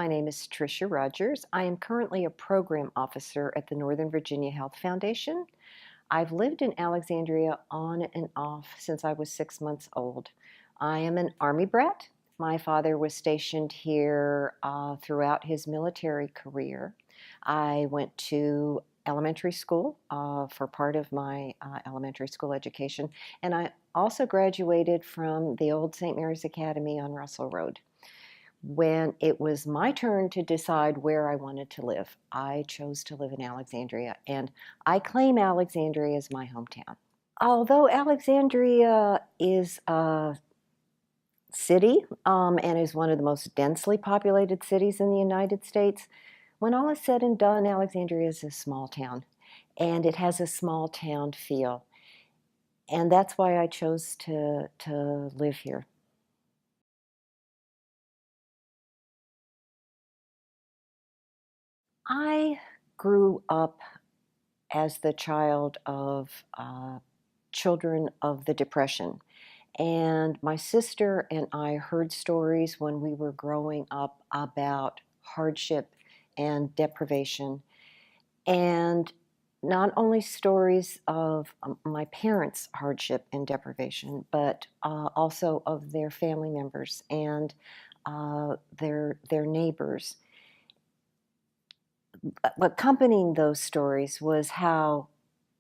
My name is Tricia Rodgers. I am currently a program officer at the Northern Virginia Health Foundation. I've lived in Alexandria on and off since I was 6 months old. I am an Army brat. My father was stationed here throughout his military career. I went to elementary school for part of my elementary school education, and I also graduated from the old St. Mary's Academy on Russell Road. When it was my turn to decide where I wanted to live, I chose to live in Alexandria, and I claim Alexandria as my hometown. Although Alexandria is a city and is one of the most densely populated cities in the United States, when all is said and done, Alexandria is a small town, and it has a small town feel. And that's why I chose to live here. I grew up as the child of children of the Depression. And my sister and I heard stories when we were growing up about hardship and deprivation. And not only stories of my parents' hardship and deprivation, but also of their family members and their neighbors. Accompanying those stories was how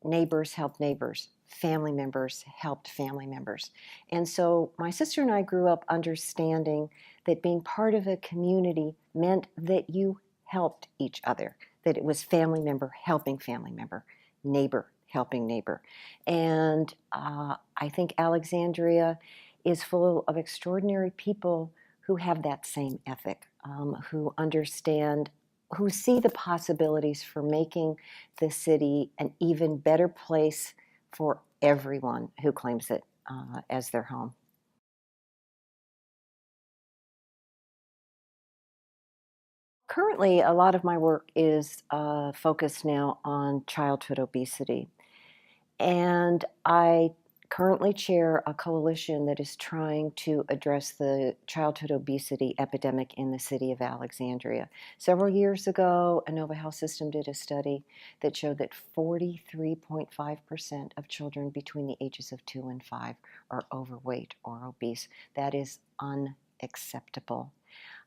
neighbors helped neighbors, family members helped family members. And so my sister and I grew up understanding that being part of a community meant that you helped each other, that it was family member helping family member, neighbor helping neighbor. And I think Alexandria is full of extraordinary people who have that same ethic, who understand, who see the possibilities for making the city an even better place for everyone who claims it as their home. Currently, a lot of my work is focused now on childhood obesity. And I currently chair a coalition that is trying to address the childhood obesity epidemic in the city of Alexandria. Several years ago, Inova Health System did a study that showed that 43.5% of children between the ages of 2 and 5 are overweight or obese. That is unacceptable.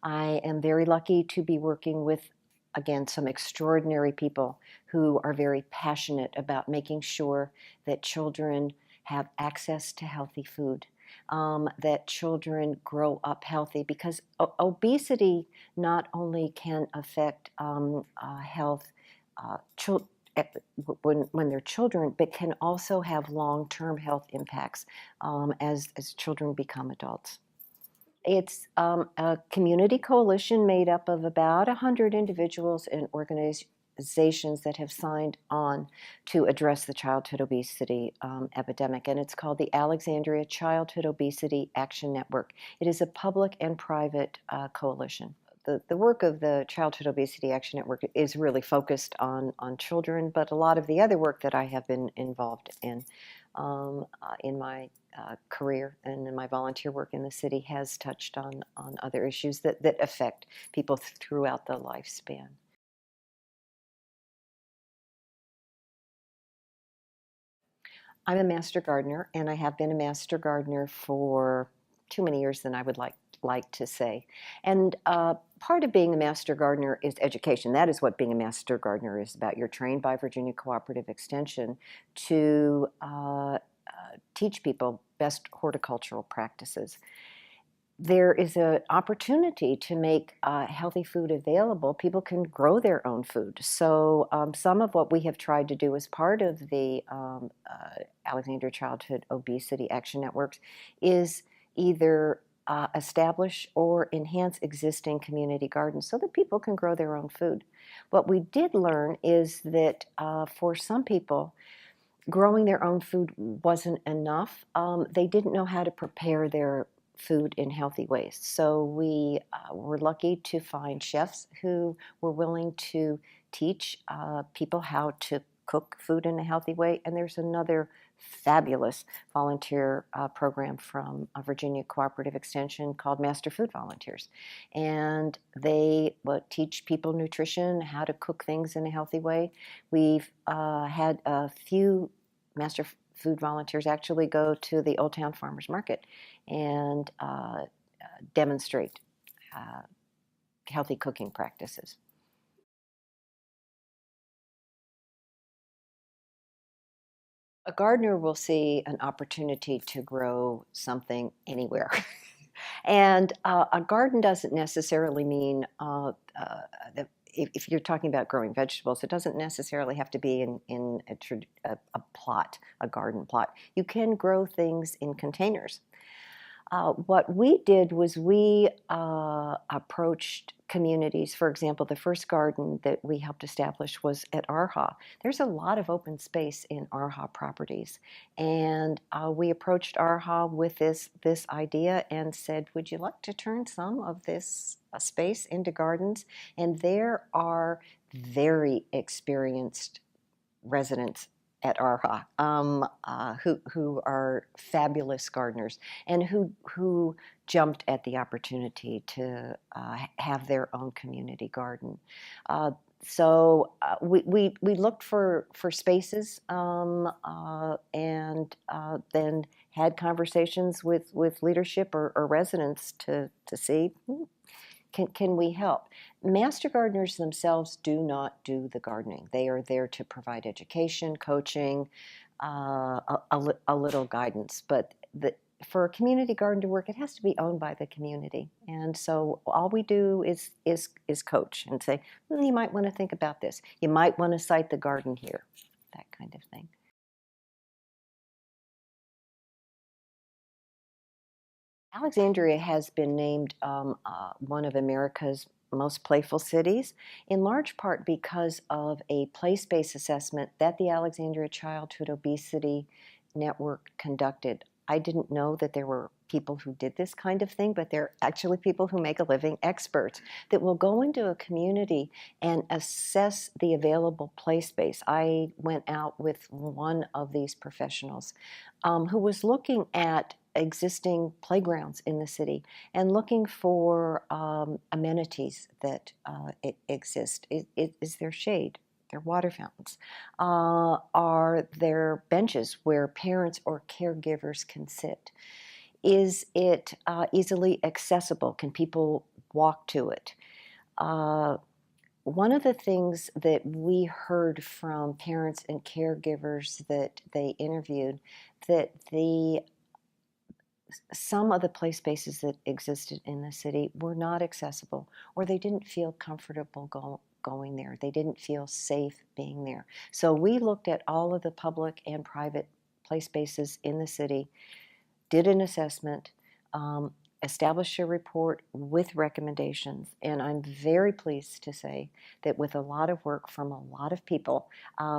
I am very lucky to be working with, again, some extraordinary people who are very passionate about making sure that children have access to healthy food, that children grow up healthy, because obesity not only can affect health when they're children, but can also have long-term health impacts as children become adults. It's a community coalition made up of about 100 individuals and organizations that have signed on to address the childhood obesity epidemic, and it's called the Alexandria Childhood Obesity Action Network. It is a public and private coalition. The work of the Childhood Obesity Action Network is really focused on children, but a lot of the other work that I have been involved in my career and in my volunteer work in the city has touched on other issues that affect people throughout the lifespan. I'm a master gardener, and I have been a master gardener for too many years than I would like to say. And part of being a master gardener is education. That is what being a master gardener is about. You're trained by Virginia Cooperative Extension to teach people best horticultural practices. There is an opportunity to make healthy food available. People can grow their own food. So some of what we have tried to do as part of the Alexandria Childhood Obesity Action Networks is either establish or enhance existing community gardens so that people can grow their own food. What we did learn is that for some people, growing their own food wasn't enough. They didn't know how to prepare their food in healthy ways. So we were lucky to find chefs who were willing to teach people how to cook food in a healthy way. And there's another fabulous volunteer program from Virginia Cooperative Extension called Master Food Volunteers. And they teach people nutrition, how to cook things in a healthy way. We've had a few Master Food Volunteers actually go to the Old Town Farmers Market and demonstrate healthy cooking practices. A gardener will see an opportunity to grow something anywhere. And a garden doesn't necessarily mean if you're talking about growing vegetables, it doesn't necessarily have to be in a plot, a garden plot. You can grow things in containers. What we did was we approached communities. For example, the first garden that we helped establish was at ARHA. There's a lot of open space in ARHA properties. And we approached ARHA with this idea and said, would you like to turn some of this space into gardens? And there are very experienced residents at ARHA who are fabulous gardeners and who jumped at the opportunity to have their own community garden. We looked for spaces and then had conversations with leadership or residents to see can we help? Master gardeners themselves do not do the gardening. They are there to provide education, coaching, a little guidance. But for a community garden to work, it has to be owned by the community. And so all we do is coach and say, you might want to think about this. You might want to site the garden here, that kind of thing. Alexandria has been named one of America's most playful cities, in large part because of a place-based assessment that the Alexandria Childhood Obesity Network conducted. I didn't know that there were people who did this kind of thing, but they're actually people who make a living, experts that will go into a community and assess the available play space. I went out with one of these professionals who was looking at existing playgrounds in the city and looking for amenities that exist. Is there shade? There water fountains? Are there benches where parents or caregivers can sit? Is it easily accessible? Can people walk to it? One of the things that we heard from parents and caregivers that they interviewed, that some of the play spaces that existed in the city were not accessible, or they didn't feel comfortable going there. They didn't feel safe being there. So we looked at all of the public and private play spaces in the city, did an assessment, established a report with recommendations, and I'm very pleased to say that with a lot of work from a lot of people,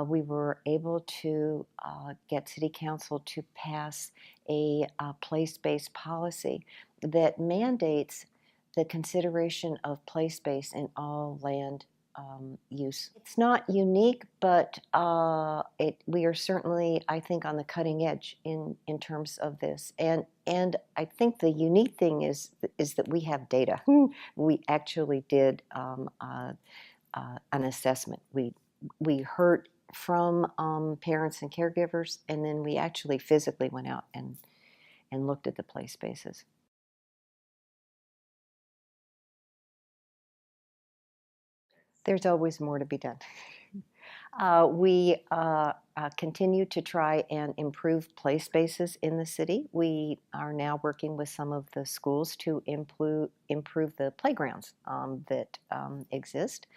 we were able to get City Council to pass a place-based policy that mandates the consideration of play space in all land use. It's not unique, but we are certainly, I think, on the cutting edge in terms of this. And I think the unique thing is that we have data. We actually did an assessment. We heard from parents and caregivers, and then we actually physically went out and looked at the play spaces. There's always more to be done. We continue to try and improve play spaces in the city. We are now working with some of the schools to improve the playgrounds that exist.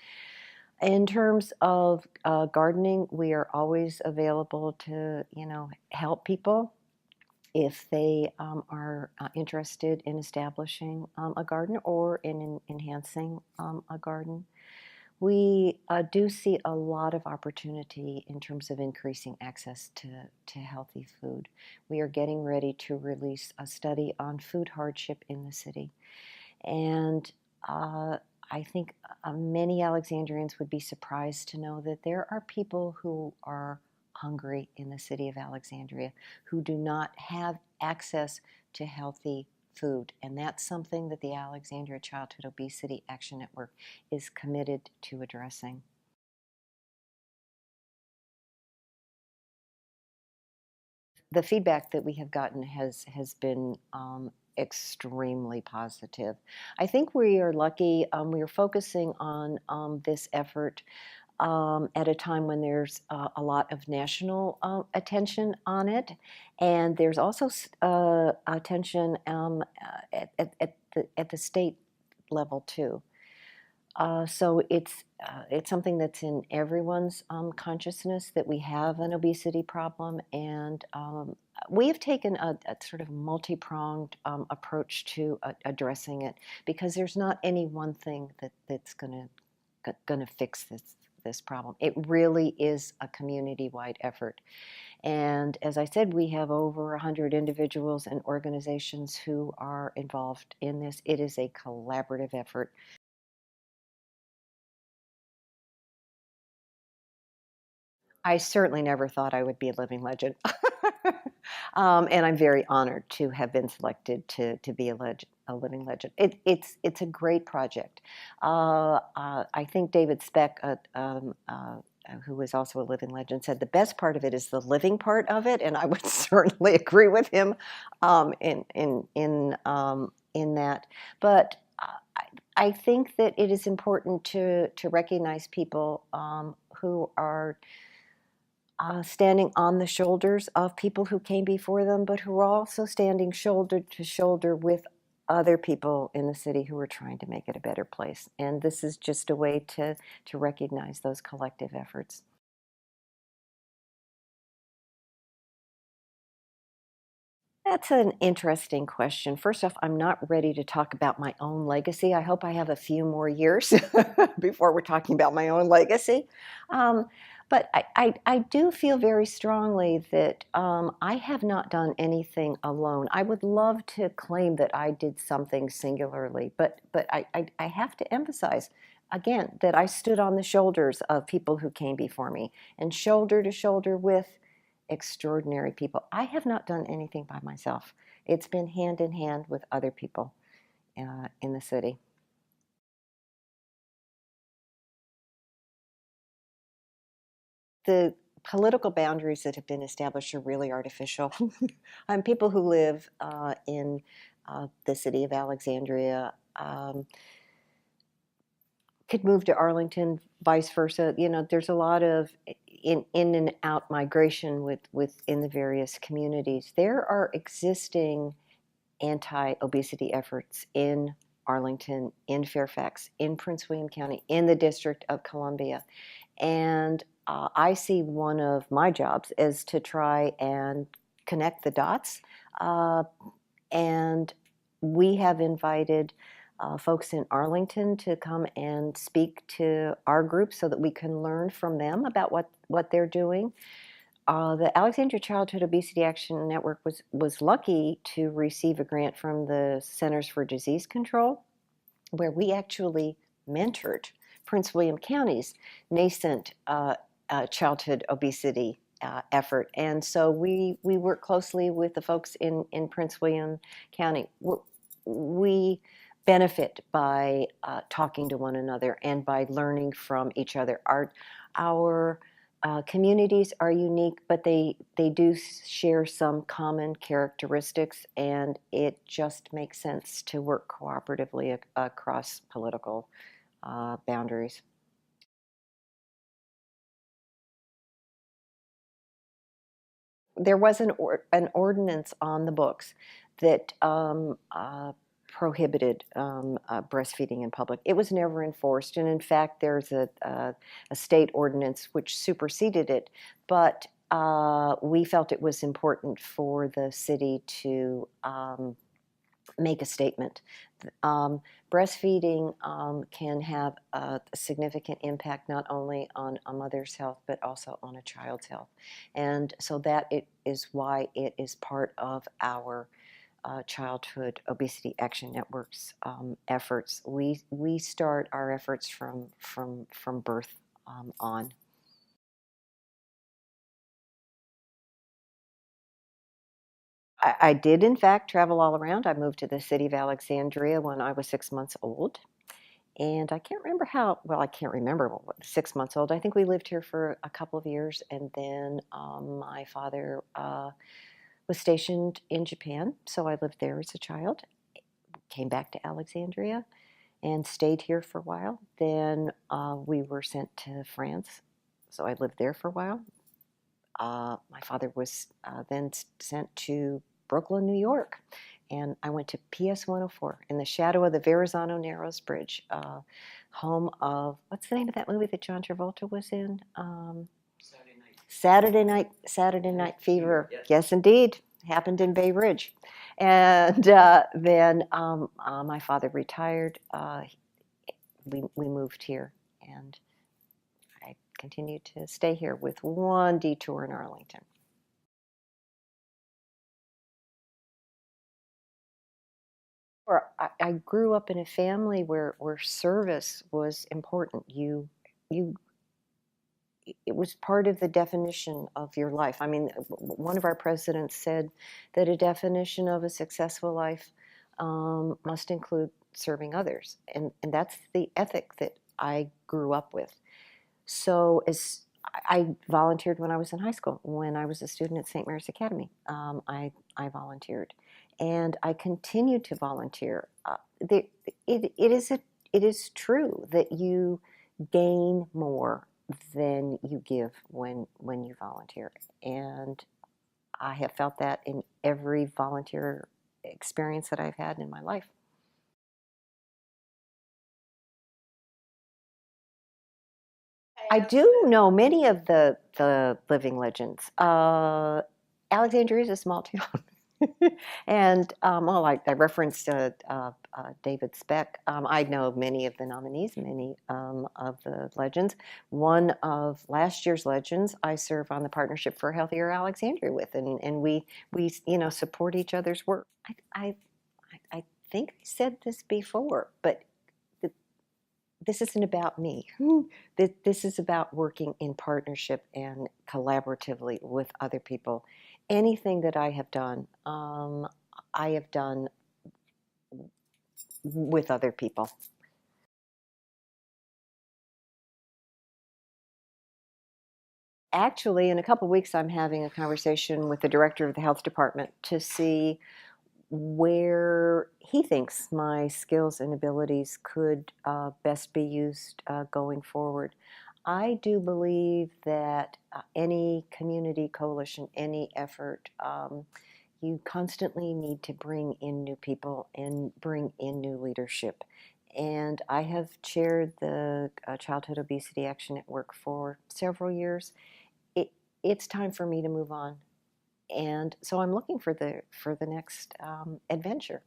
In terms of gardening, we are always available to, help people if they are interested in establishing a garden or in enhancing a garden. We do see a lot of opportunity in terms of increasing access to healthy food. We are getting ready to release a study on food hardship in the city. And I think many Alexandrians would be surprised to know that there are people who are hungry in the city of Alexandria who do not have access to healthy food. And that's something that the Alexandria Childhood Obesity Action Network is committed to addressing. The feedback that we have gotten has been extremely positive. I think we are lucky. We are focusing on this effort at a time when there's a lot of national attention on it, and there's also attention at the state level too. So it's something that's in everyone's consciousness that we have an obesity problem, and we have taken a sort of multi-pronged approach to addressing it because there's not any one thing that's going to fix this problem. It really is a community-wide effort. And as I said, we have over 100 individuals and organizations who are involved in this. It is a collaborative effort. I certainly never thought I would be a living legend. And I'm very honored to have been selected to be a living legend. It's a great project. I think David Speck, who is also a living legend, said the best part of it is the living part of it, and I would certainly agree with him in that. But I think that it is important to recognize people who are standing on the shoulders of people who came before them, but who are also standing shoulder to shoulder with other people in the city who are trying to make it a better place. And this is just a way to recognize those collective efforts. That's an interesting question. First off, I'm not ready to talk about my own legacy. I hope I have a few more years before we're talking about my own legacy. Um, but I do feel very strongly that I have not done anything alone. I would love to claim that I did something singularly, but I have to emphasize again that I stood on the shoulders of people who came before me and shoulder to shoulder with extraordinary people. I have not done anything by myself. It's been hand in hand with other people in the city. The political boundaries that have been established are really artificial. People who live in the city of Alexandria could move to Arlington, vice versa. You know, there's a lot of in and out migration within the various communities. There are existing anti-obesity efforts in Arlington, in Fairfax, in Prince William County, in the District of Columbia. And I see one of my jobs is to try and connect the dots. And we have invited folks in Arlington to come and speak to our group so that we can learn from them about what they're doing. The Alexandria Childhood Obesity Action Network was lucky to receive a grant from the Centers for Disease Control, where we actually mentored Prince William County's nascent childhood obesity effort. And so we work closely with the folks in Prince William County. We benefit by talking to one another and by learning from each other. Our communities are unique, but they do share some common characteristics, and it just makes sense to work cooperatively across political boundaries. There was an ordinance on the books that prohibited breastfeeding in public. It was never enforced, and in fact, there's a state ordinance which superseded it. But we felt it was important for the city to make a statement. Breastfeeding can have a significant impact not only on a mother's health but also on a child's health, and so that is why it is part of our Childhood Obesity Action Network's efforts. We start our efforts from birth on. I did, in fact, travel all around. I moved to the city of Alexandria when I was 6 months old. And I can't remember how, well, I can't remember, 6 months old. I think we lived here for a couple of years. And then my father was stationed in Japan. So I lived there as a child, came back to Alexandria and stayed here for a while. Then we were sent to France. So I lived there for a while. My father was then sent to Brooklyn, New York, and I went to PS 104 in the shadow of the Verrazano Narrows Bridge, home of, what's the name of that movie that John Travolta was in? Saturday Night Fever. Yes, indeed, happened in Bay Ridge, and then my father retired. We moved here, and I continued to stay here with one detour in Arlington. I grew up in a family where service was important. You it was part of the definition of your life. I mean, one of our presidents said that a definition of a successful life must include serving others, and that's the ethic that I grew up with. So as I volunteered when I was in high school. When I was a student at St. Mary's Academy, I volunteered, and I continue to volunteer. It is true that you gain more than you give when you volunteer, and I have felt that in every volunteer experience that I've had in my life. I do know many of the living legends. Alexandria is a small town. And well, I referenced David Speck. I know many of the nominees, many of the legends. One of last year's legends, I serve on the Partnership for a Healthier Alexandria with, and we support each other's work. I think I said this before, but this isn't about me. This is about working in partnership and collaboratively with other people. Anything that I have done with other people. Actually, in a couple of weeks, I'm having a conversation with the director of the health department to see where he thinks my skills and abilities could best be used going forward. I do believe that any community coalition, any effort, you constantly need to bring in new people and bring in new leadership. And I have chaired the Childhood Obesity Action Network for several years. It's time for me to move on, and so I'm looking for the next adventure.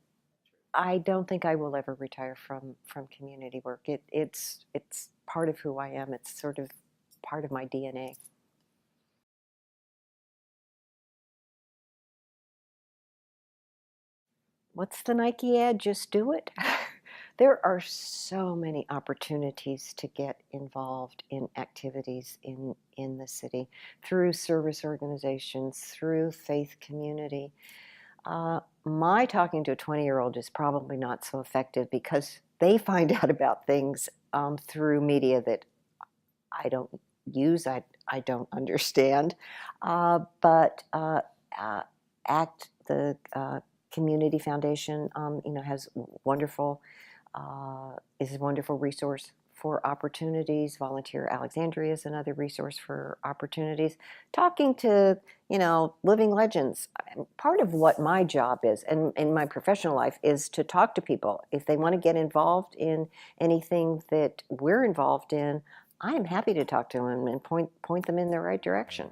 I don't think I will ever retire from community work. It's part of who I am. It's sort of part of my DNA. What's the Nike ad? Just do it. There are so many opportunities to get involved in activities in the city through service organizations, through faith community. My talking to a 20-year-old is probably not so effective because they find out about things through media that I don't use, I don't understand. But ACT, the Community Foundation, has wonderful, is a wonderful resource for opportunities. Volunteer Alexandria is another resource for opportunities. Talking to, living legends. Part of what my job is, and in my professional life, is to talk to people. If they want to get involved in anything that we're involved in, I am happy to talk to them and point them in the right direction.